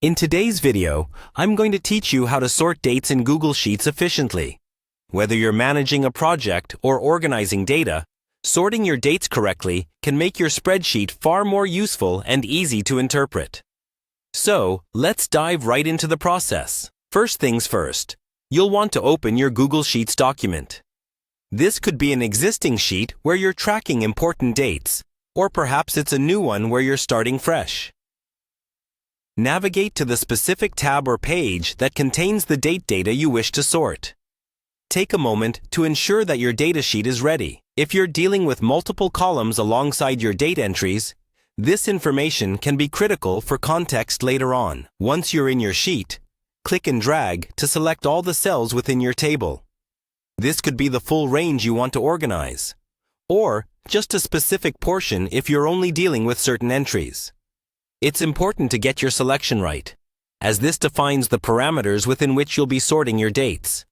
In today's video, I'm going to teach you how to sort dates in Google Sheets efficiently. Whether you're managing a project or organizing data, sorting your dates correctly can make your spreadsheet far more useful and easy to interpret. So, let's dive right into the process. First things first, you'll want to open your Google Sheets document. This could be an existing sheet where you're tracking important dates, or perhaps it's a new one where you're starting fresh. Navigate to the specific tab or page that contains the date data you wish to sort. Take a moment to ensure that your datasheet is ready. If you're dealing with multiple columns alongside your date entries, this information can be critical for context later on. Once you're in your sheet, click and drag to select all the cells within your table. This could be the full range you want to organize, or just a specific portion if you're only dealing with certain entries. It's important to get your selection right, as this defines the parameters within which you'll be sorting your dates.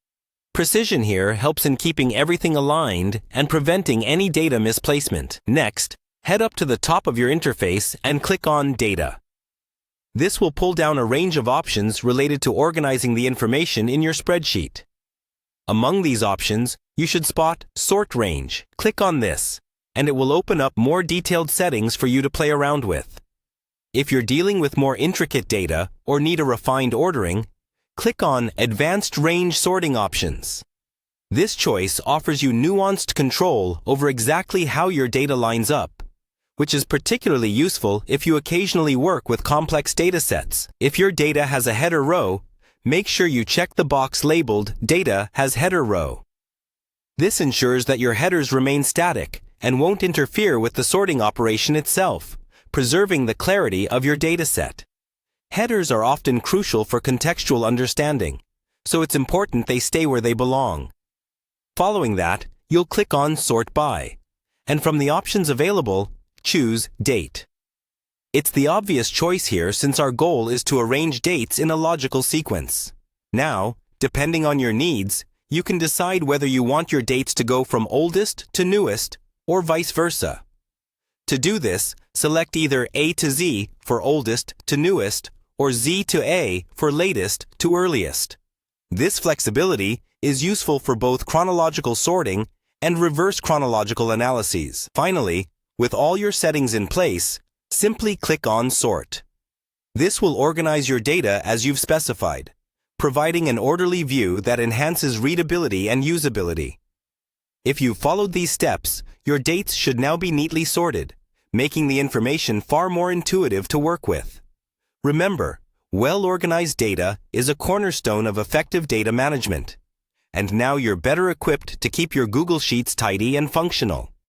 Precision here helps in keeping everything aligned and preventing any data misplacement. Next, head up to the top of your interface and click on Data. This will pull down a range of options related to organizing the information in your spreadsheet. Among these options, you should spot Sort Range. Click on this, and it will open up more detailed settings for you to play around with. If you're dealing with more intricate data or need a refined ordering, click on Advanced Range Sorting Options. This choice offers you nuanced control over exactly how your data lines up, which is particularly useful if you occasionally work with complex data sets. If your data has a header row, make sure you check the box labeled Data has Header Row. This ensures that your headers remain static and won't interfere with the sorting operation itself, preserving the clarity of your dataset. Headers are often crucial for contextual understanding, so it's important they stay where they belong. Following that, you'll click on Sort By, and from the options available, choose Date. It's the obvious choice here since our goal is to arrange dates in a logical sequence. Now, depending on your needs, you can decide whether you want your dates to go from oldest to newest, or vice versa. To do this, select either A to Z for oldest to newest or Z to A for latest to earliest. This flexibility is useful for both chronological sorting and reverse chronological analyses. Finally, with all your settings in place, simply click on Sort. This will organize your data as you've specified, providing an orderly view that enhances readability and usability. If you've followed these steps, your dates should now be neatly sorted, making the information far more intuitive to work with. Remember, well-organized data is a cornerstone of effective data management. And now you're better equipped to keep your Google Sheets tidy and functional.